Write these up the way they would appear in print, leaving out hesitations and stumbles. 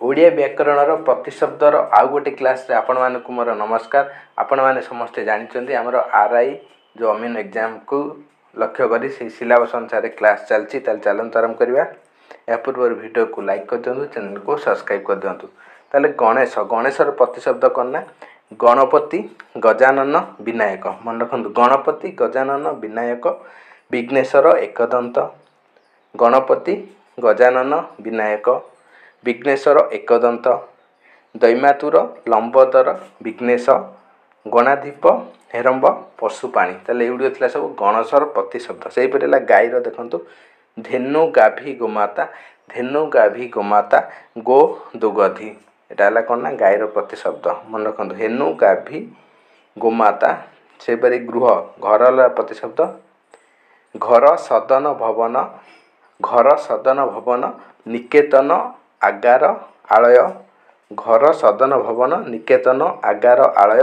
ओडिया व्याकरणर प्रतिशब्दर आउ गोटे क्लास रे आपण मानकु मोर नमस्कार। आपण माने समस्ते जानिचंदी हमर आरआई जो अमीन एग्जाम को लक्ष्य करी से सिलेबस अनुसार क्लास चलची ताल चलन आरंभ करबा। या पूर्व वीडियो को लाइक कर दियंतु, चैनल को सब्सक्राइब कर दियंतु। ताले गणेशर प्रतिशब्द कोन गणपति गजानन विनायक। मन रखंतु गणपति गजानन विनायक विघ्नेश्वर एकदंत। गणपति गजानन विनायक विघ्नेश्वर एकदंत दैमातुर लंबोदर विघ्नेश गणाधिप हेरंब पशुपाणी। ताले एउडियो थिला सब गणेशर प्रतिशब्द। सेही परेला गाईर देखंतु धेनु गाभी गोमाता। धेनु गाभी गोमाता गो दुगधी। एटा हला कोन ना गाईर प्रतिशब्द। मन रखंतु धेनु गाभी गोमाता। सेही परे गृह घरला प्रतिशब्द घर सदन भवन। घर सदन भवन निकेतन आगार आलय। घर सदन भवन निकेतन आगार आलय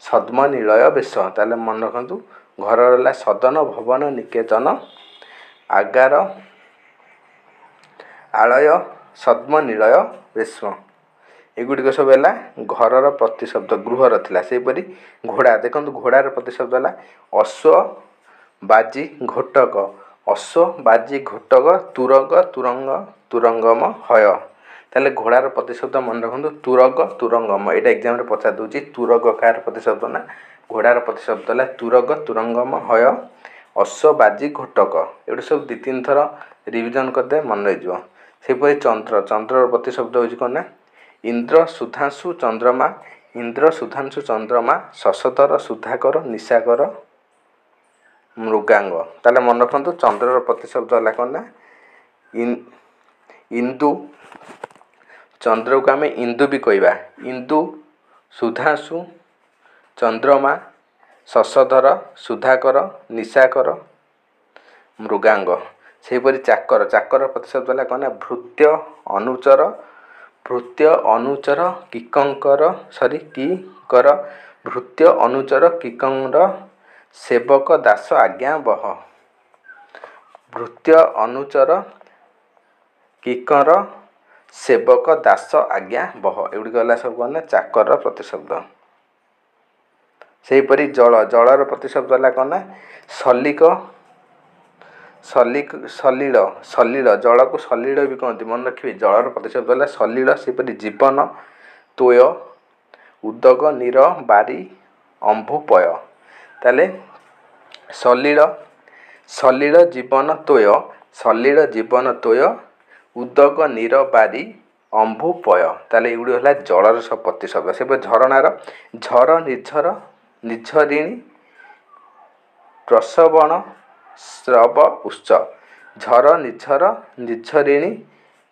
सद्म निलय बेश। ताले मन रखंतु घर रला सदन भवन निकेतन आगार आलय सद्म निलय बेश। एगुड़िक सब है घरर प्रतिशब्द गृहर थिला। सेहीपरि घोड़ा देखंतु घोड़ार प्रतिशब्द है अश्व बाजी घोटक। अश्व बाजी घोटक तुरग तुरंग तुरंगम हय। ताले घोड़ार प्रतिशब्द मन रखंतु तुरग तुरंगम। एटा एग्जाम रे पचा दोची तुरग कार प्रतिशब्द ना घोड़ार प्रतिशब्द है तुरग तुरंगम हय अश्व बाजी घोटक। एटा सब 2-3 थर रिविजन करदे मन रही जो। सेपरि चंद्र चंद्रर प्रतिशब्द होची कोन ना इंद्र सुधांशु चंद्रमा। इंद्र सुधांशु चंद्रमा शशधर सुधाकर निशाकर मृगांग। ताले मन रखंतु चंद्रर प्रतिशब्द है कोन ना इंदु। चंद्र को आम इंदु भी कहवा। इंदु सुधांशु चंद्रमा शशधर सुधाकर निशाकर मृगांग। सेहीपरि चाकर चाकर प्रतिशब्द है कौन भृत्य अनुचर। भृत्य अनुचर किकंकर सॉरी किकर भृत्य अनुचर किकंर सेवक दास आज्ञा बह। भृत्य अनुचर किकर सेवक दास आज्ञा बह। एगुड़ी गला सब कौन चाकर प्रतिशब्द। सेहीपरि जल जलर प्रतिशब्द है कौन सलिक सलिक सलिल सलिल जल को सलिल भी कहते मन रखिए। जलर प्रतिशब्द है सलिल। सेहीपरि जीवन तोय उदक नीर बारी अंभुपय। ताले सलिल सलिल जीवन तोय सलिल जीवन तोय उदक नीर बारी अंभुपय। ताले एगुड़ी है जलर सब प्रतिशब्द। से झरणार झर निर्झर निर्झरिणी प्रसवण स्रव उच्च। झर निर्झर निर्झरिणी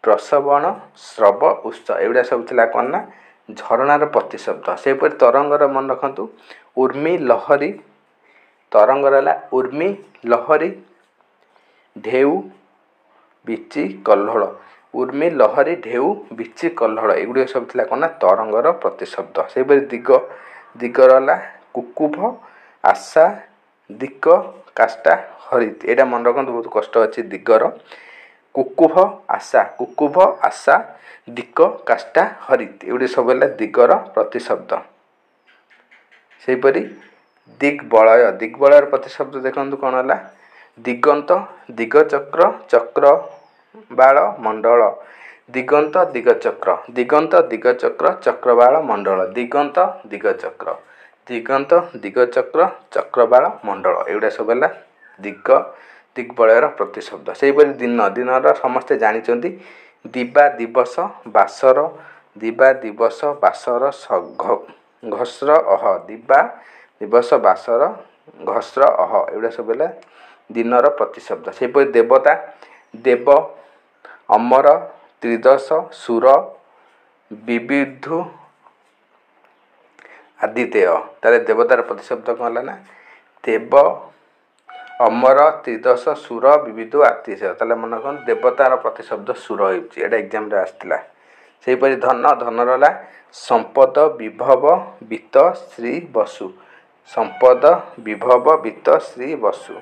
प्रसवण स्रव उच्च। एगुड़ा सब थिला कौन ना झरणार प्रतिशब्द। सेपरि तरंगर मन रखंतु उर्मी लहरी। तरंगर है उर्मी लहरी ढेउ बिची कल्हड़। उर्मी लहरी ढेउ बिची कल्हड़ एगुड़ी सब थिला कौन ना तरंगर प्रतिशब्द। सेपरि दिग दिगर है कुकुभ आशा दिक काष्टा हरित। एटा मन रखंतु बहुत कष्ट अच्छी दिगर कुकुभ आशा दिक काष्टा हरित एगुड़ी सब है दिगर प्रतिशब्द। सेहीपरि दिग्बलय दिग्बलयर प्रतिशब्द देखंतु कौन है दिगंत दिगचक्र चक्र बाल मंडल। दिगंत दिगचक्र दिगंत दिगचक्र चक्रबाल मंडल। दिगंत दिगचक्र दिगंत दिगचक्र चक्रबाल मंडल एगुड़ा सब है दिग दिग्बलयर प्रतिशब्द। सेहीपरि दिन दिनर समस्ते जानिचंती दिबा दिवस बासर। दिबा दिवस बासर घस्र अह। दिबा दिवस बासर घस्र अह एगुड़ा सब है दिनर प्रतिशब्द। सेहीपरि देवता देव अमर त्रिदश सुर विविधु आदितेय। ताले देवतार प्रतिशब्द कौन है ना देव अमर त्रिदश सुर विविधु आतिशय। ताले मन कौन देवतार प्रतिशब्द सुर होची। एटा एग्जाम रे आसथिला। सेहीपरि धन धनर है संपद विभव वित्त श्री बसु। संपद विभव वित्त श्री बसु।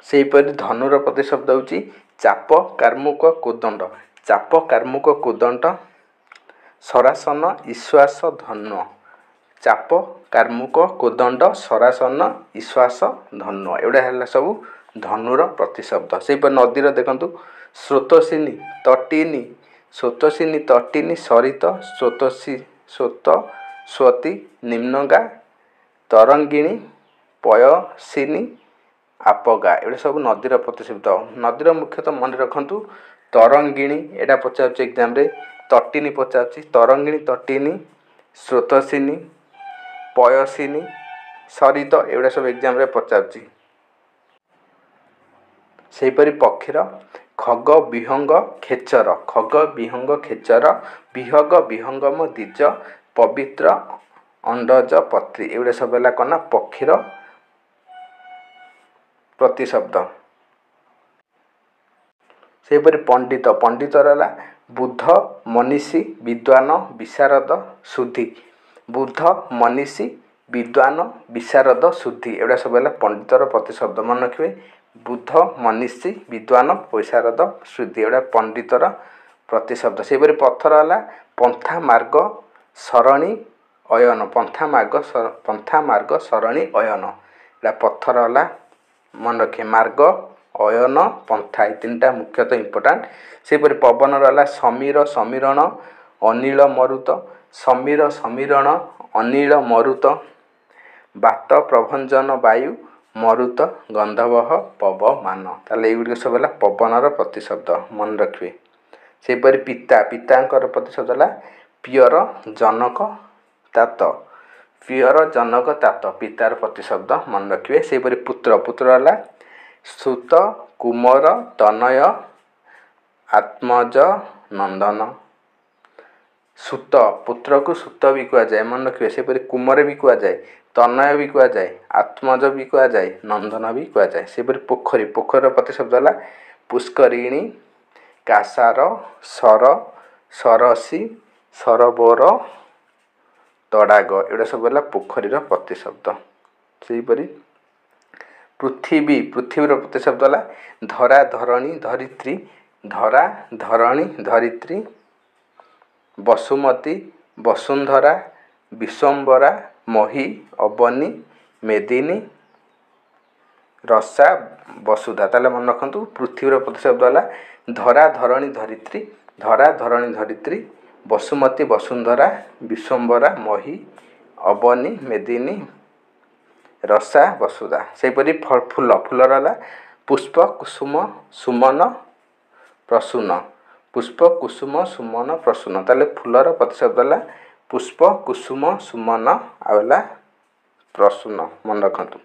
सेहीपरि धनुर प्रतिशब्द होची चाप कार्मुक कोदंड। ଚାପ କାର୍ମୁକ କୋଦଣ୍ଡ ସରାସନ ଈଶ୍ୱାସ ଧନ୍ୟ। ଚାପ କାର୍ମୁକ କୋଦଣ୍ଡ ସରାସନ ଈଶ୍ୱାସ ଧନ୍ୟ ଏଗୁଡ଼ା ହେଲା ସବୁ ଧନୁର ପ୍ରତିଶବ୍ଦ। ସେହିପରି ନଦୀର ଦେଖନ୍ତୁ ସ୍ରୋତସ୍ୱିନୀ ତଟିନୀ ସ୍ରୋତସ୍ୱିନୀ ତଟିନୀ ସରିତ ସ୍ୱତୀ ନିମ୍ନଗା ତରଙ୍ଗିଣୀ ପୟସିନୀ ଆପଗା ଏଗୁଡ଼ା ସବୁ ନଦୀର ପ୍ରତିଶବ୍ଦ। ନଦୀର ମୁଖ୍ୟତଃ ମନେ ରଖନ୍ତୁ ତରଙ୍ଗିଣୀ ଏଇଟା ପଚାରୁଛି ଏକ୍ଜାମ୍ରେ, ତଟିନୀ ପଚାରୁଛି, ତରଙ୍ଗିଣୀ ତଟିନୀ ସ୍ରୋତସ୍ୱିନୀ ପୟସିନୀ ସରିତ ଏଗୁଡ଼ା ସବୁ ଏକ୍ଜାମ୍ରେ ପଚାରୁଛି। ସେହିପରି ପକ୍ଷୀର ଖଗ ବିହଙ୍ଗ ଖେଚର ଖଗ ବିହଙ୍ଗ ଖେଚର ବିହଗ ବିହଙ୍ଗମ ଦ୍ୱିଜ ପବିତ୍ର ଅଣ୍ଡଜ ପତ୍ରୀ ଏଗୁଡ଼ା ସବୁ ହେଲା କ'ଣ ନା ପକ୍ଷୀର ପ୍ରତିଶବ୍ଦ। ସେହିପରି ପଣ୍ଡିତ ପଣ୍ଡିତର ହେଲା ବୁଦ୍ଧ ମନୀଷୀ ବିଦ୍ୱାନ ବିଶାରଦ ଶୁଦ୍ଧି ବୁଦ୍ଧ ମନୀଷୀ ବିଦ୍ୱାନ ବିଶାରଦ ଶୁଦ୍ଧି ଏଗୁଡ଼ା ସବୁ ହେଲା ପଣ୍ଡିତର ପ୍ରତିଶବ୍ଦ। ମନେ ରଖିବେ ବୁଦ୍ଧ ମନୀଷୀ ବିଦ୍ୱାନ ବିଶାରଦ ଶୁଦ୍ଧି ଏଗୁଡ଼ା ପଣ୍ଡିତର ପ୍ରତିଶବ୍ଦ। ସେହିପରି ପଥର ହେଲା ପନ୍ଥା ମାର୍ଗ ସରଣୀ ଅୟନ ପନ୍ଥା ମାର୍ଗ ସରଣୀ ଅୟନ ଏଇଟା ପଥର ହେଲା ମନେ ରଖିବେ ମାର୍ଗ ଅୟନ ପନ୍ଥା ଏ ତିନିଟା ମୁଖ୍ୟତଃ ଇମ୍ପୋର୍ଟାଣ୍ଟ। ସେହିପରି ପବନର ହେଲା ସମୀର ସମୀରଣ ଅନିଳ ମରୁତ ସମୀର ସମୀରଣ ଅନିଳ ମରୁତ ବାତ ପ୍ରଭଞ୍ଜନ ବାୟୁ ମରୁତ ଗନ୍ଧବହ ପବମାନ ତାହେଲେ ଏଗୁଡ଼ିକ ସବୁ ହେଲା ପବନର ପ୍ରତିଶବ୍ଦ ମନେ ରଖିବେ। ସେହିପରି ପିତାଙ୍କର ପ୍ରତିଶବ୍ଦ ହେଲା ପିୟର ଜନକ ତାତ ପିୟର ଜନକ ତାତ ପିତାର ପ୍ରତିଶବ୍ଦ ମନେ ରଖିବେ। ସେହିପରି ପୁତ୍ର ହେଲା ସୁତ କୁମର ତନୟ ଆତ୍ମଜ ନନ୍ଦନ ସୁତ ପୁତ୍ରକୁ ସୁତ ବି କୁହାଯାଏ ମନେ ରଖିବେ। ସେହିପରି କୁମର ବି କୁହାଯାଏ ତନୟ ବି କୁହାଯାଏ ଆତ୍ମଜ ବି କୁହାଯାଏ ନନ୍ଦନ ବି କୁହାଯାଏ। ସେହିପରି ପୋଖରୀର ପ୍ରତିଶବ୍ଦ ହେଲା ପୁଷ୍କରିଣୀ କାସାର ସର ସରସୀ ସରୋବର ତଡ଼ାଗ ଏଗୁଡ଼ା ସବୁ ହେଲା ପୋଖରୀର ପ୍ରତିଶବ୍ଦ। ସେହିପରି ପୃଥିବୀର ପ୍ରତିଶବ୍ଦ ହେଲା ଧରା ଧରଣୀ ଧରିତ୍ରୀ ଧରା ଧରଣୀ ଧରିତ୍ରୀ ବସୁମତୀ ବସୁନ୍ଧରା ବିଶ୍ୱମ୍ବରା ମହୀ ଅବନୀ ମେଦିନୀ ରସା ବସୁଧା ତାହେଲେ ମନେ ରଖନ୍ତୁ ପୃଥିବୀର ପ୍ରତିଶବ୍ଦ ହେଲା ଧରା ଧରଣୀ ଧରିତ୍ରୀ ବସୁମତୀ ବସୁନ୍ଧରା ବିଶ୍ୱମ୍ବରା ମହୀ ଅବନୀ ମେଦିନୀ ରସା ବସୁଧା। ସେହିପରି ଫୁଲର ହେଲା ପୁଷ୍ପ କୁସୁମ ସୁମନ ପ୍ରସୂନ ପୁଷ୍ପ କୁସୁମ ସୁମନ ପ୍ରସୂନ ତାହେଲେ ଫୁଲର ପ୍ରତିଶବ୍ଦ ହେଲା ପୁଷ୍ପ କୁସୁମ ସୁମନ ଆଉ ହେଲା ପ୍ରସୂନ ମନେ ରଖନ୍ତୁ।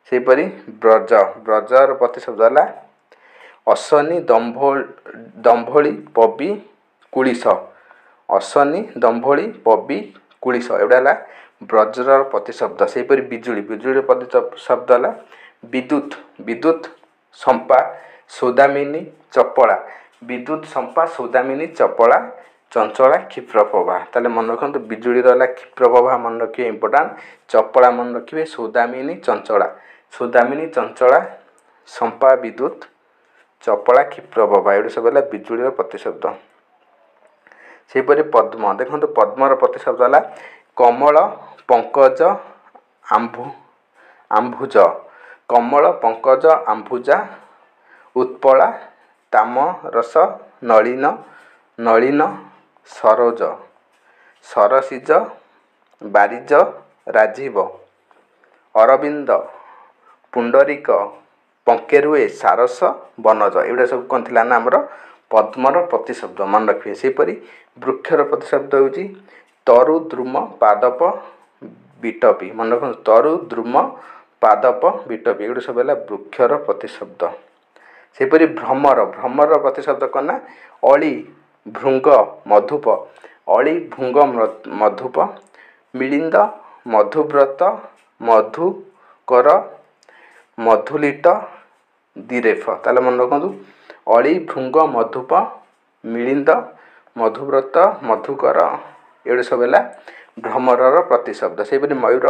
ସେହିପରି ବ୍ରଜର ପ୍ରତିଶବ୍ଦ ହେଲା ଅଶନୀ ଦମ୍ଭୋଳି ପବି କୁଳିଶ ଅଶନୀ ଦମ୍ଭୋଳି ପବି କୁଳିଶ ଏଗୁଡ଼ା ହେଲା ବ୍ରଜର ପ୍ରତିଶବ୍ଦ। ସେହିପରି ବିଜୁଳିର ପ୍ରତିଶବ୍ଦ ହେଲା ବିଦ୍ୟୁତ ସମ୍ପା ସୌଦାମିନୀ ଚପଳା ବିଦ୍ୟୁତ ସମ୍ପା ସୌଦାମିନୀ ଚପଳା ଚଞ୍ଚଳା କ୍ଷିପ୍ରପ୍ରଭା ତାହେଲେ ମନେ ରଖନ୍ତୁ ବିଜୁଳିର ହେଲା କ୍ଷିପ୍ରପ୍ରଭା ମନେ ରଖିବେ ଇମ୍ପୋର୍ଟାଣ୍ଟ ଚପଳା ମନେ ରଖିବେ ସୌଦାମିନୀ ଚଞ୍ଚଳା ସମ୍ପା ବିଦ୍ୟୁତ ଚପଳା କ୍ଷିପ୍ରପ୍ରଭା ଏଗୁଡ଼ା ସବୁ ହେଲା ବିଜୁଳିର ପ୍ରତିଶବ୍ଦ। ସେହିପରି ପଦ୍ମ ଦେଖନ୍ତୁ ପଦ୍ମର ପ୍ରତିଶବ୍ଦ ହେଲା କମଳ ପଙ୍କଜ ଆମ୍ଭୁଜ କମଳ ପଙ୍କଜ ଆମ୍ଭୁଜା ଉତ୍ପଳା ତାମରସ ନଳିନ ସରୋଜ ସରସିଜ ବାରିଜ ରାଜୀବ ଅରବିନ୍ଦ ପୁଣ୍ଡରିକ ପଙ୍କେରୁଏ ସାରସ ବନଜ ଏଗୁଡ଼ା ସବୁ କ'ଣ ଥିଲା ନା ଆମର ପଦ୍ମର ପ୍ରତିଶବ୍ଦ ମନେ ରଖିବେ। ସେହିପରି ବୃକ୍ଷର ପ୍ରତିଶବ୍ଦ ହେଉଛି ତରୁ ଦ୍ରୁମ ପାଦପ ବିଟପି ମନେ ରଖନ୍ତୁ ତରୁ ଦ୍ରୁମ ପାଦପ ବିଟପି ଏଗୁଡ଼ା ସବୁ ହେଲା ବୃକ୍ଷର ପ୍ରତିଶବ୍ଦ। ସେହିପରି ଭ୍ରମର ପ୍ରତିଶବ୍ଦ କ'ଣ ନା ଅଳି ଭୃଙ୍ଗ ମଧୁପ ଅଳି ଭୃଙ୍ଗ ମଧୁପ ମିଳିନ୍ଦ ମଧୁବ୍ରତ ମଧୁକର ମଧୁଲିଟ ଦିରେଫ ତାହେଲେ ମନେ ରଖନ୍ତୁ ଅଳି ଭୃଙ୍ଗ ମଧୁପ ମିଳିନ୍ଦ ମଧୁବ୍ରତ ମଧୁକର ଏଗୁଡ଼ା ସବୁ ହେଲା ଭ୍ରମରର ପ୍ରତିଶବ୍ଦ। ସେହିପରି ମୟୂର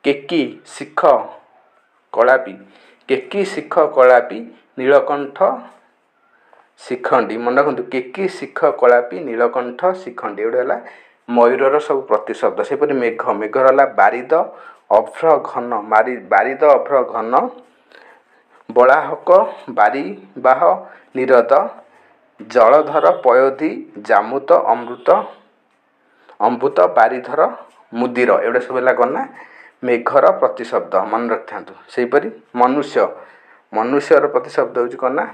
କେକି ଶିଖ କଳାପି ନୀଳକଣ୍ଠ ଶିଖଣ୍ଡୀ ମନେ ରଖନ୍ତୁ କେକି ଶିଖ କଳାପି ନୀଳକଣ୍ଠ ଶିଖଣ୍ଡୀ ଏଗୁଡ଼ା ହେଲା ମୟୂରର ସବୁ ପ୍ରତିଶବ୍ଦ। ସେପରି ମେଘ ମେଘର ହେଲା ବାରିଦ ଅଭ୍ର ଘନ ବାରିଦ ଅଭ୍ର ଘନ ବଳାହକ ବାରିବାହ ନିରଦ ଜଳଧର ପୟୋଧି ଜାମୁତ ଅମୃତ ବାରିଧର ମୁଦିର ଏଗୁଡ଼ା ସବୁ ହେଲା କ'ଣ ନା ମେଘର ପ୍ରତିଶବ୍ଦ ମନେ ରଖିଥାନ୍ତୁ। ସେହିପରି ମନୁଷ୍ୟର ପ୍ରତିଶବ୍ଦ ହେଉଛି କ'ଣ ନା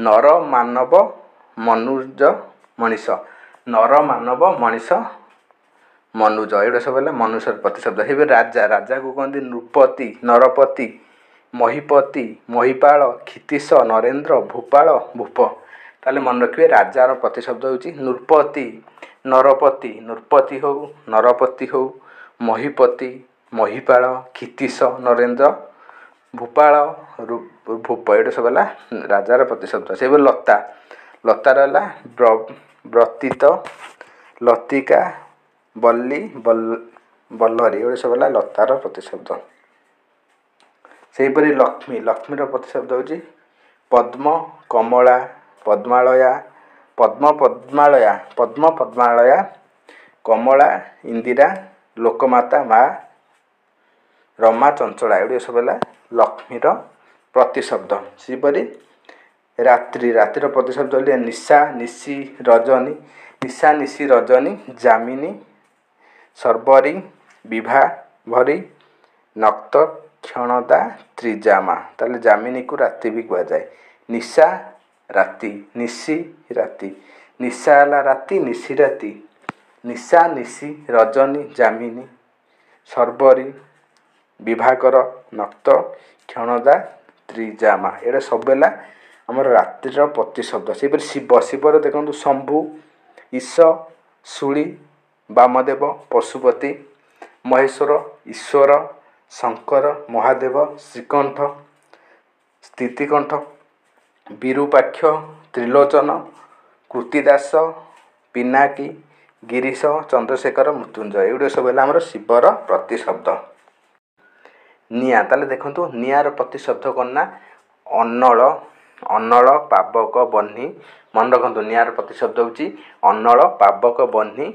ନର ମାନବ ମନୁଜ ମଣିଷ ନର ମାନବ ମଣିଷ ମନୁଜ ଏଗୁଡ଼ା ସବୁ ହେଲା ମନୁଷ୍ୟର ପ୍ରତିଶବ୍ଦ। ସେହିପରି ରାଜାକୁ କହନ୍ତି ନୃପତି ନରପତି ମହିପତି ମହିପାଳ କ୍ଷିତୀଶ ନରେନ୍ଦ୍ର ଭୂପାଳ ଭୂପ। ତାହେଲେ ମନେ ରଖିବେ ରାଜାର ପ୍ରତିଶବ୍ଦ ହେଉଛି ନୃପତି ନରପତି ହଉ ମହିପତି ମହିପାଳ କ୍ଷିତୀଶ ନରେନ୍ଦ୍ର ଭୂପାଳ ଭୂପ ଏଇଟା ସବୁ ହେଲା ରାଜାର ପ୍ରତିଶବ୍ଦ। ସେହିପରି ଲତାର ହେଲା ବ୍ରତିତ ଲତିକା ବଲ୍ଲୀ ବଲ୍ଲରୀ ଏଗୁଡ଼ା ସବୁ ହେଲା ଲତାର ପ୍ରତିଶବ୍ଦ। ସେହିପରି ଲକ୍ଷ୍ମୀର ପ୍ରତିଶବ୍ଦ ହେଉଛି ପଦ୍ମ କମଳା ପଦ୍ମପଦ୍ମାଳୟା କମଳା ଇନ୍ଦିରା ଲୋକମାତା ମା ରମା ଚଞ୍ଚଳା ଏଗୁଡ଼ିକ ସବୁ ହେଲା ଲକ୍ଷ୍ମୀର ପ୍ରତିଶବ୍ଦ। ସେହିପରି ରାତ୍ରିର ପ୍ରତିଶବ୍ଦ ହେଲେ ନିଶା ନିଶି ରଜନୀ ଯାମିନୀ ଶର୍ବରୀ ବିଭା ଭରି ନକ୍ତ କ୍ଷଣଦା ତ୍ରିଜାମା। ତାହେଲେ ଯାମିନୀକୁ ରାତି ବି କୁହାଯାଏ। ନିଶା ରାତି ନିଶି ରାତି ନିଶା ହେଲା ରାତି ନିଶି ରାତି ନିଶା ନିଶି ରଜନୀ ଯାମିନୀ ଶର୍ବରୀ ବିଭାକର ନକ୍ତ କ୍ଷଣଦା ତ୍ରିଜାମା ଏଇଟା ସବୁ ହେଲା ଆମର ରାତ୍ରିର ପ୍ରତିଶବ୍ଦ। ସେହିପରି ଶିବର ଦେଖନ୍ତୁ ଶମ୍ଭୁ ଈଶ ଶୂଳି ବାମଦେବ ପଶୁପତି ମହେଶ୍ୱର ଈଶ୍ୱର ଶଙ୍କର ମହାଦେବ ଶ୍ରୀକଣ୍ଠ ସ୍ଥିତିକଣ୍ଠ ବିରୂପାକ୍ଷ ତ୍ରିଲୋଚନ କୃତିଦାସ ପିନାକୀ ଗିରିଶ ଚନ୍ଦ୍ରଶେଖର ମୃତ୍ୟୁଞ୍ଜୟ ଏଗୁଡ଼ିକ ସବୁ ହେଲା ଆମର ଶିବର ପ୍ରତିଶବ୍ଦ। ନିଆଁ ତାହେଲେ ଦେଖନ୍ତୁ ନିଆଁର ପ୍ରତିଶବ୍ଦ କ'ଣ ନା ଅନଳ ପାବକ ବହ୍ନି ମନେ ରଖନ୍ତୁ ନିଆଁର ପ୍ରତିଶବ୍ଦ ହେଉଛି ଅନଳ ପାବକ ବହ୍ନି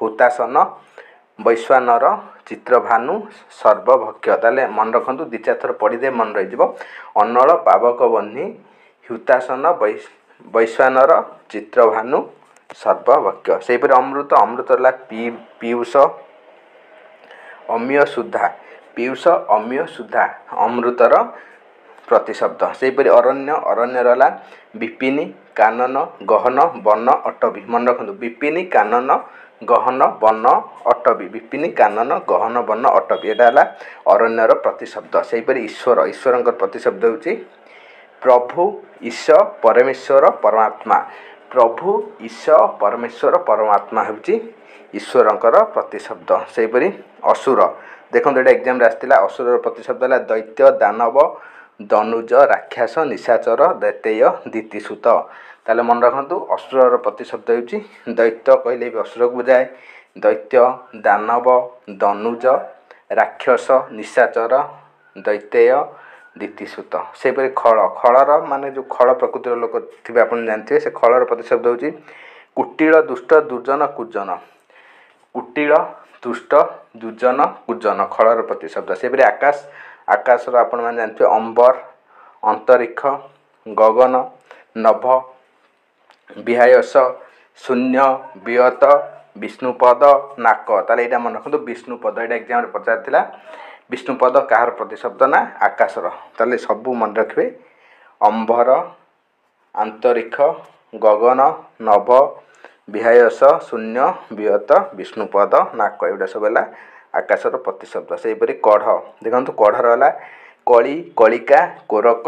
ହୁତାସନ ବୈଶ୍ୱାନର ଚିତ୍ରଭାନୁ ସର୍ବଭକ୍ଷ। ତାହେଲେ ମନେ ରଖନ୍ତୁ 2-4 ଥର ପଢ଼ିଦେବେ ମନେ ରହିଯିବ। ଅନଳ ପାବକ ବହ୍ନି ହୁତାସନ ବୈଶ୍ୱାନର ଚିତ୍ରଭାନୁ ସର୍ବଭକ୍ଷ। ସେହିପରି ଅମୃତ ହେଲା ପୀୟୁଷ ଅମୀୟ ସୁଧା ଅମୃତର ପ୍ରତିଶବ୍ଦ। ସେହିପରି ଅରଣ୍ୟର ହେଲା ବିପିନି କାନନ ଗହନ ବନ ଅଟବୀ ମନେ ରଖନ୍ତୁ ବିପିନି କାନନ ଗହନ ବନ ଅଟବୀ ଏଇଟା ହେଲା ଅରଣ୍ୟର ପ୍ରତିଶବ୍ଦ। ସେହିପରି ଈଶ୍ୱରଙ୍କର ପ୍ରତିଶବ୍ଦ ହେଉଛି ପ୍ରଭୁ ଈଶ ପରମେଶ୍ୱର ପରମାତ୍ମା ହେଉଛି ଈଶ୍ୱରଙ୍କର ପ୍ରତିଶବ୍ଦ। ସେହିପରି ଅସୁର ଦେଖନ୍ତୁ ଏଇଟା ଏକ୍ଜାମ୍ରେ ଆସିଥିଲା। ଅସୁରର ପ୍ରତିଶବ୍ଦ ହେଲା ଦୈତ୍ୟ ଦାନବ ଦନୁଜ ରାକ୍ଷସ ନିଶାଚର ଦୈତେୟ ଦିତିସୂତ। ତାହେଲେ ମନେ ରଖନ୍ତୁ ଅସୁରର ପ୍ରତିଶବ୍ଦ ହେଉଛି ଦୈତ୍ୟ କହିଲେ ବି ଅସୁରକୁ ବୁଝାଏ ଦୈତ୍ୟ ଦାନବ ଦନୁଜ ରାକ୍ଷସ ନିଶାଚର ଦୈତେୟ ଦିତିସୂତ। ସେହିପରି ଖଳର ମାନେ ଯେଉଁ ଖଳ ପ୍ରକୃତିର ଲୋକ ଥିବେ ଆପଣ ଜାଣିଥିବେ ସେ ଖଳର ପ୍ରତିଶବ୍ଦ ହେଉଛି କୁଟିଳ ଦୁଷ୍ଟ ଦୁର୍ଜନ କୁଜନ ଖଳର ପ୍ରତିଶବ୍ଦ। ସେହିପରି ଆକାଶର ଆପଣମାନେ ଜାଣିଥିବେ ଅମ୍ବର ଅନ୍ତରିକ୍ଷ ଗଗନ ନଭ ବିହାୟସ ଶୂନ୍ୟ ବିୟତ ବିଷ୍ଣୁପଦ ନାକ। ତାହେଲେ ଏଇଟା ମନେ ରଖନ୍ତୁ ବିଷ୍ଣୁପଦ ଏଇଟା ଏକ୍ଜାମ୍ରେ ପଚାରିଥିଲା। ବିଷ୍ଣୁପଦ କାହାର ପ୍ରତିଶବ୍ଦ ନା ଆକାଶର। ତାହେଲେ ସବୁ ମନେ ରଖିବେ ଅମ୍ବର ଆନ୍ତରିକ୍ଷ ଗଗନ ନଭ ବିହାୟସ ଶୂନ୍ୟ ବିୟତ ବିଷ୍ଣୁପଦ ନାକ ଏଗୁଡ଼ା ସବୁ ହେଲା ଆକାଶର ପ୍ରତିଶବ୍ଦ। ସେହିପରି କଢ଼ ଦେଖନ୍ତୁ କଢ଼ର ହେଲା କଳି କଳିକା କୋରକ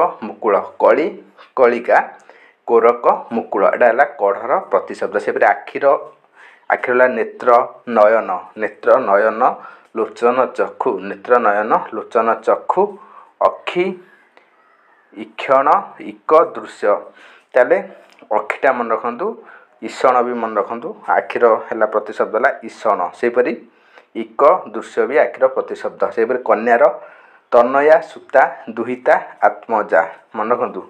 ମୁକୁଳ ଏଇଟା ହେଲା କଢ଼ର ପ୍ରତିଶବ୍ଦ। ସେହିପରି ଆଖିର ହେଲା ନେତ୍ର ନୟନ ଲୋଚନ ଚକ୍ଷୁ ଅକ୍ଷି ଇକ୍ଷଣ ଇକ ଦୃଶ୍ୟ। ତାହେଲେ ଅକ୍ଷିଟା ମନେ ରଖନ୍ତୁ ଇଷଣ ବି ମନେ ରଖନ୍ତୁ ଆଖିର ହେଲା ପ୍ରତିଶବ୍ଦ ହେଲା ଇଷଣ। ସେହିପରି ଇକ ଦୃଶ୍ୟ ବି ଆଖିର ପ୍ରତିଶବ୍ଦ। ସେହିପରି କନ୍ୟାର ତନୟା ସୂତା ଦୁହିତା ଆତ୍ମଜା ମନେ ରଖନ୍ତୁ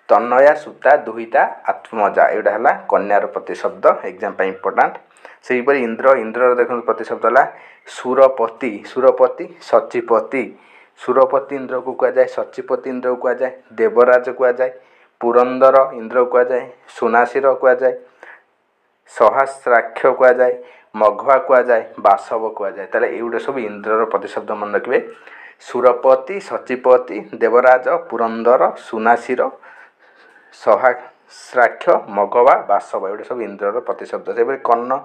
तनया सुता दुहिता आत्मजा एटा है कन्यार प्रतिशब्द एग्जाम इम्पोर्टाट से इंद्र इंद्र देखो प्रतिशब्द है सुरपति सुरपति सचिपति सुरपति इंद्र को कहुए सचिपति इंद्र को कहुए देवराज कहुए पुरंदर इंद्र को कहुए सुनासीर कहुए सहस्राक्ष कहुए मघुआ कहुए बासव कहुए ताले एगुड़ा सब इंद्रर प्रतिशब्द मन रखिए सुरपति सचिपति देवराज पुरंदर सुनासीर सहस्राक्ष मघवा बासव एगुड़ा सब इंद्रर प्रतिशब्द से कर्ण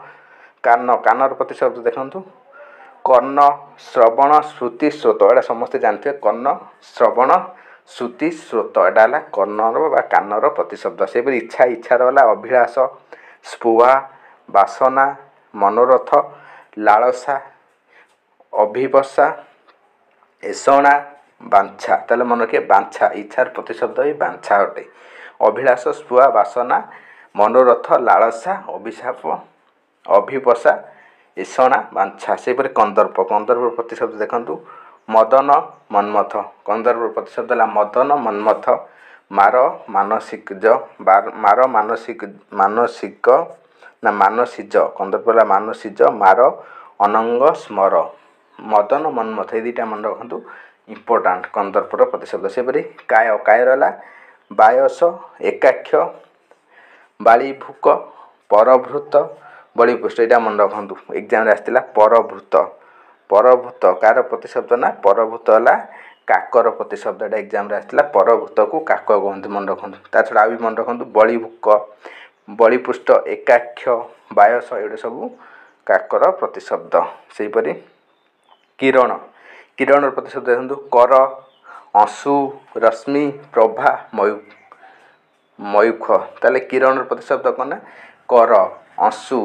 कान कानर प्रतिशब्द देखु कर्ण श्रवण श्रुति स्रोत एटा समस्ते जानते कर्ण श्रवण श्रुति स्रोत एटा है कर्णर बा कानर प्रतिशब्द से इच्छा इच्छार वाला अभिलाष स्पुहा बासना मनोरथ लालसा अभिवसा एषणा बांछा ताले मन रखिए बांछा इच्छार प्रतिशब्द ही बांछा अटे अभिलाष स्पुहा बासना मनोरथ लालसा अभिशाप अभिवसा एषणा बांछा से कंदर्प कंदर्प प्रतिशब्द देखु मदन मन्मथ कंदर्प प्रतिशब्द है मदन मन्मथ मार मानसिक मार मानसिक मानसिक ना मानसिज कंदर्प है मानसिज मार अनंग स्मर मदन मन्मथ ये दुटा मन रखु इम्पोर्टाट कंदर्पर प्रतिशब्द से काय काय रहा बायस एकाक्ष बालीभूक परभृत बलिपुष्ट यहाँ मन रखु एग्जाम आसाला परभूत परभूत कार प्रतिशब्द ना परभूत है काकर प्रतिशब्द एग्जाम आसाला परभूत को काक कहते मन रखु ता छड़ा आ मन रखु बलिभूक बलिपुष्ट एकाक्ष बायस एगुड़ा सब काकर प्रतिशब्द से किरण किरण प्रतिशब्द देखु कर अंशु रश्मि प्रभा मयूख ताले किरण प्रतिशब्द कौन ना कर अंशु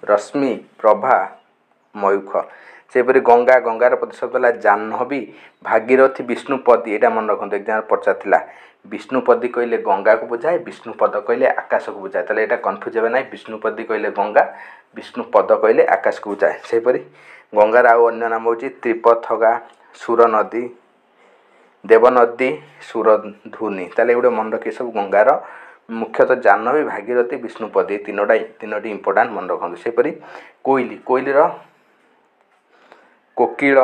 रश्मि प्रभा मयूख से गंगा गंगार प्रतिशब्द है जाह्नवी भागीरथी विष्णुपदी यहाँ मन रखु एग्जाम पचारा विष्णुपदी कहले गंगा को बुझाए विष्णुपद कहले आकाश को बुझाए ताले यहाँ कन्फ्यूज हे ना विष्णुपदी कहले गंगा विष्णुपद कहले आकाश को बुझाए से गंगार आउ अन्य नाम हूँ त्रिपथगा सुर नदी देवनदी सुरधुनी ताले एगुड़ा मन रखिए सब गंगार मुख्यतः जाह्नवी भागीरथी विष्णुपदी तीनोटी इम्पोर्टाट मन रखु से कोइली कोइलीर कोकिल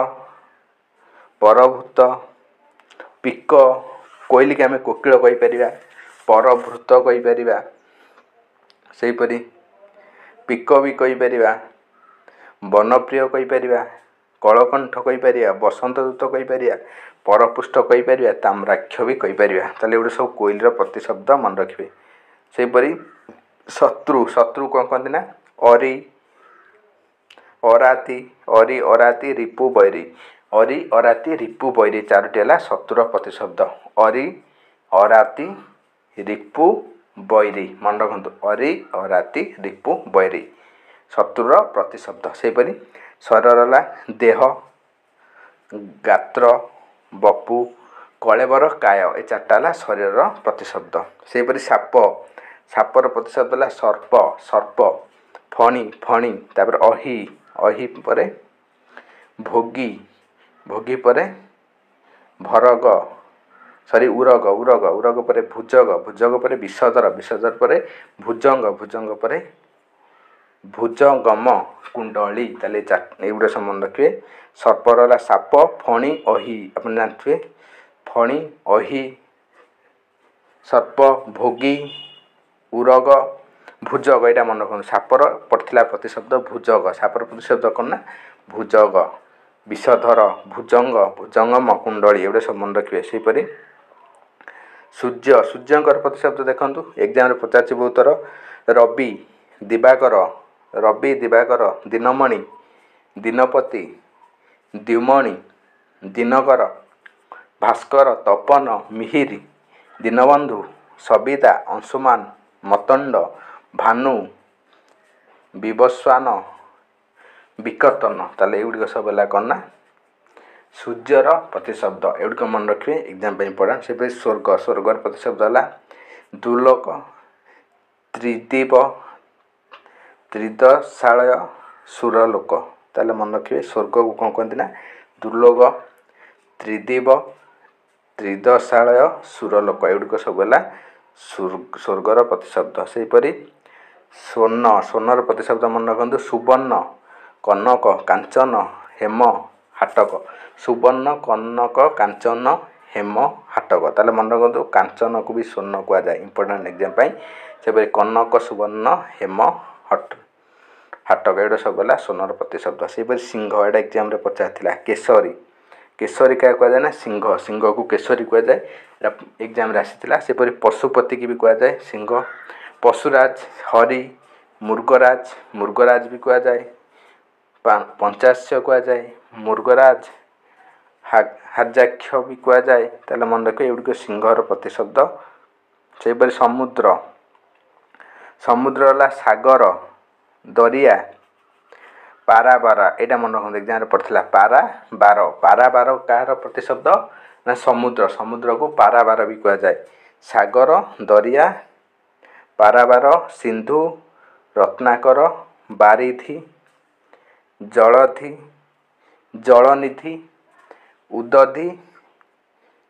परभूत पिक कोइली के आम कोकिल कहीपर परभूत कहीपर से पिक भी कहीपर वनप्रिय कहीपर कलकंठ कहीपर बसंतदूत कहीपर परपुष्ट कहीपर ताम्राक्ष भी कहीपर ताले एगुड़ा सब कोइलीर प्रतिशब्द मन रखिए से शत्रु शत्रु कौन कहते ना अरी अराती अरी अराती रिपु बैरी अरी अराती रिपु बैरी चारोटी है शत्रुर प्रतिशब्द अरी अराती रिपु बैरी मन रखु अरी अराती रिपु बैरी शत्रुर प्रतिशब्द से शरीर है देह गात्र बपु कलेबर काय ये चार्टा है शरीर प्रतिशब्द से साप सापर प्रतिशब्द है सर्प सर्प फणी फणी तापर अहि अहि परे भोगी भोगी परे भरग सरी उरग उरग उरग परे भुजग भुजग परे विषधर विषधर परे भुजंग भुजंग परे भुजगम कुंडली ताले एगुड़ा सब मन रखिए सर्पर साप फणी अहि अपन जानते फणी अहि सर्प भोगी उरग भुजग यहाँ मन रखु सापर पड़ता प्रतिशब्द भुजग सापर प्रतिशब्द कौन ना भुजग विषधर भुजंग भुजंगम कुंडली एगुड़ा सब मन रखिए से सूर्य सूर्यंकर प्रतिशब्द देखु एग्जाम पचार बहुत रवि दिवाकर रवि दिवाकर दिनमणि दिनपति द्युमणि दिनकर भास्कर तपन मिहिर दीनबंधु सबिता अंशुमान मतंड भानु विवस्वान विकर्तन ताले एगुड़ सब है कौन ना सूर्यर प्रतिशब्द एगुड़ मन रखिए एग्जाम इम्पोर्टाट से स्वर्ग स्वर्गर प्रतिशब्द है दुर्लोक त्रिदीप त्रिदशालय सुरलोक ताले मन रखिए स्वर्ग को कौन कहते ना दुर्लोक त्रिदीप त्रिदशालय सुरलोक एगुड़ सब है ସ୍ୱର୍ଗର ପ୍ରତିଶବ୍ଦ। ସେହିପରି ସ୍ୱର୍ଣ୍ଣ ସ୍ୱର୍ଣ୍ଣର ପ୍ରତିଶବ୍ଦ ମନେ ରଖନ୍ତୁ ସୁବର୍ଣ୍ଣ, କନକ, କାଞ୍ଚନ, ହେମ, ହାଟକ। ସୁବର୍ଣ୍ଣ, କନକ, କାଞ୍ଚନ, ହେମ, ହାଟକ। ତାହେଲେ ମନେ ରଖନ୍ତୁ କାଞ୍ଚନକୁ ବି ସ୍ୱର୍ଣ୍ଣ କୁହାଯାଏ ଇମ୍ପୋର୍ଟାଣ୍ଟ ଏକ୍ଜାମ୍ ପାଇଁ। ସେପରି କନକ, ସୁବର୍ଣ୍ଣ, ହେମ, ହାଟକ ଏଗୁଡ଼ା ସବୁ ହେଲା ସ୍ୱର୍ଣ୍ଣର ପ୍ରତିଶବ୍ଦ। ସେହିପରି ସିଂହ ଏଇଟା ଏକ୍ଜାମ୍ରେ ପଚାରିଥିଲା। କେଶରୀ କେଶରୀ କାହା କୁହାଯାଏ ନା ସିଂହ, ସିଂହକୁ କେଶରୀ କୁହାଯାଏ, ଏଇଟା ଏକ୍ଜାମ୍ରେ ଆସିଥିଲା। ସେପରି ପଶୁପତିକି ବି କୁହାଯାଏ ସିଂହ। ପଶୁରାଜ, ହରି, ମୃଗରାଜ, ମୃଗରାଜ ବି କୁହାଯାଏ। ପଞ୍ଚାଶ୍ୟ କୁହାଯାଏ, ମୃଗରାଜ, ହାର୍ଯାକ୍ଷ ବି କୁହାଯାଏ। ତାହେଲେ ମନେ ରଖିବେ ଏଗୁଡ଼ିକ ସିଂହର ପ୍ରତିଶବ୍ଦ। ସେହିପରି ସମୁଦ୍ର ସମୁଦ୍ର ହେଲା ସାଗର, ଦରିଆ, ପାରାବାର। ଏଇଟା ମନେ ରଖନ୍ତୁ ଏକ୍ଜାମ୍ରେ ପଡ଼ିଥିଲା ପାରାବାର। ପାରାବାର କାହାର ପ୍ରତିଶବ୍ଦ ନା ସମୁଦ୍ର, ସମୁଦ୍ରକୁ ପାରାବାର ବି କୁହାଯାଏ। ସାଗର, ଦରିଆ, ପାରାବାର, ସିନ୍ଧୁ, ରତ୍ନାକର, ବାରିଧି, ଜଳଧି, ଜଳନିଧି, ଉଦଧି,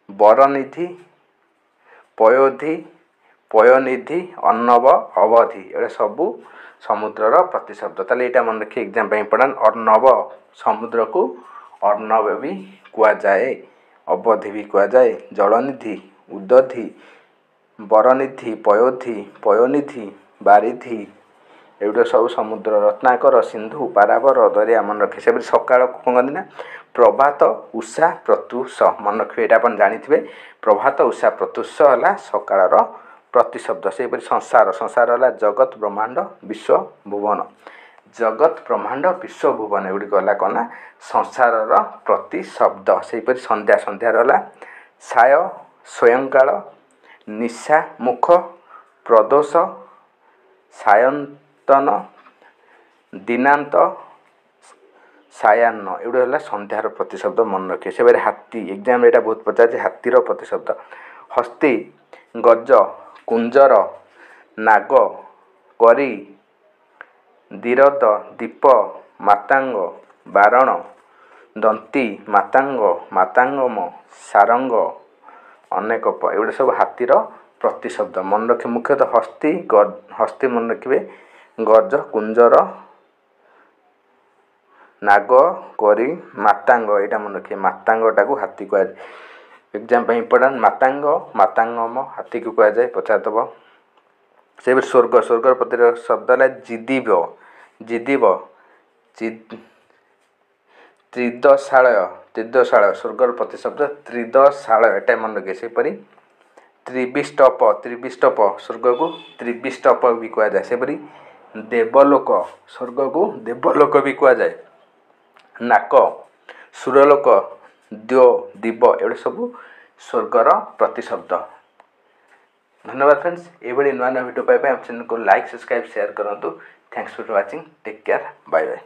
ବରନିଧି, ପୟୋଧି, ପୟନିଧି, ଅର୍ଣ୍ଣବ, ଅବଧି ଏଗୁଡ଼ା ସବୁ ସମୁଦ୍ରର ପ୍ରତିଶବ୍ଦ। ତାହେଲେ ଏଇଟା ମନେ ରଖି ଏକ୍ଜାମ୍ ପାଇଁ ଇମ୍ପୋର୍ଟାଣ୍ଟ। ଅର୍ଣ୍ଣବ ସମୁଦ୍ରକୁ ଅର୍ଣ୍ଣବ ବି କୁହାଯାଏ, ଅବଧି ବି କୁହାଯାଏ। ଜଳନିଧି, ଉଦଧି, ବରନିଧି, ପୟୋଧି, ପୟନିଧି, ବାରିଧି ଏଗୁଡ଼ା ସବୁ ସମୁଦ୍ର। ରତ୍ନାକର, ସିନ୍ଧୁ, ପାରାବର, ଦରିଆ ମନେ ରଖେ। ସେପରି ସକାଳକୁ କ'ଣ କହନ୍ତି ନା ପ୍ରଭାତ, ଉଷା, ପ୍ରତ୍ୟୁଷ ମନେ ରଖିବେ। ଏଇଟା ଆପଣ ଜାଣିଥିବେ। ପ୍ରଭାତ, ଉଷା, ପ୍ରତ୍ୟୁଷ ହେଲା ସକାଳର ପ୍ରତିଶବ୍ଦ। ସେହିପରି ସଂସାର ସଂସାର ହେଲା ଜଗତ, ବ୍ରହ୍ମାଣ୍ଡ, ବିଶ୍ୱ, ଭୁବନ। ଜଗତ, ବ୍ରହ୍ମାଣ୍ଡ, ବିଶ୍ୱ, ଭୁବନ ଏଗୁଡ଼ିକ ହେଲା କ'ଣ ନା ସଂସାରର ପ୍ରତିଶବ୍ଦ। ସେହିପରି ସନ୍ଧ୍ୟା ସନ୍ଧ୍ୟାର ହେଲା ସାୟ, ସ୍ୱୟଂକାଳ, ନିଶା, ମୁଖ, ପ୍ରଦୋଷ, ସାୟନ୍ତନ, ଦିନାନ୍ତ, ସାୟାହ୍ନ ଏଗୁଡ଼ା ହେଲା ସନ୍ଧ୍ୟାର ପ୍ରତିଶବ୍ଦ ମନେ ରଖିବେ। ସେପରି ହାତୀ ଏକ୍ଜାମ୍ରେ ଏଇଟା ବହୁତ ପଚାରିଛି ହାତୀର ପ୍ରତିଶବ୍ଦ। ହସ୍ତୀ, ଗଜ, କୁଞ୍ଜର, ନାଗ, କରି, ଦିରଦ, ଦୀପ, ମାତାଙ୍ଗ, ବାରଣ, ଦନ୍ତୀ, ମାତାଙ୍ଗ, ମାତାଙ୍ଗମ, ସାରଙ୍ଗ, ଅନେକପ ଏଗୁଡ଼ା ସବୁ ହାତୀର ପ୍ରତିଶବ୍ଦ ମନେ ରଖିବେ। ମୁଖ୍ୟତଃ ହସ୍ତୀ ମନେ ରଖିବେ, ଗଜ, କୁଞ୍ଜର, ନାଗ, କରି, ମାତାଙ୍ଗ ଏଇଟା ମନେ ରଖିବେ। ମାତାଙ୍ଗଟାକୁ ହାତୀ କୁହାଯାଏ ଏକ୍ଜାମ୍ ପାଇଁ ଇମ୍ପୋର୍ଟାଣ୍ଟ। ମାତାଙ୍ଗ, ମାତାଙ୍ଗମ ହାତୀକୁ କୁହାଯାଏ, ପଚାରିଦେବ। ସେହିପରି ସ୍ୱର୍ଗ ସ୍ୱର୍ଗର ପ୍ରତିଶବ୍ଦ ହେଲା ଜିଦିବ, ଜିଦିବ, ତ୍ରିଦଶାଳୟ, ତ୍ରିଦଶାଳୟ ସ୍ୱର୍ଗର ପ୍ରତିଶବ୍ଦ ତ୍ରିଦଶାଳୟ ଏଟା ମନେ ରଖିବେ। ସେହିପରି ତ୍ରିବିଷ୍ଟପ, ତ୍ରିବିଷ୍ଟପ ସ୍ୱର୍ଗକୁ ତ୍ରିବିଷ୍ଟପ ବି କୁହାଯାଏ। ସେପରି ଦେବଲୋକ ସ୍ୱର୍ଗକୁ ଦେବଲୋକ ବି କୁହାଯାଏ। ନାକ, ସୁରଲୋକ, ଦିବ ଏଗୁଡ଼ା ସବୁ ସ୍ୱର୍ଗର ପ୍ରତିଶବ୍ଦ। ଧନ୍ୟବାଦ ଫ୍ରେଣ୍ଡସ୍। ଏଭଳି ନୂଆ ନୂଆ ଭିଡ଼ିଓ ପାଇବା ପାଇଁ ଆମ ଚ୍ୟାନେଲକୁ ଲାଇକ୍, ସବସ୍କ୍ରାଇବ୍, ସେୟାର କରନ୍ତୁ। Thanks for watching. Take care. Bye bye.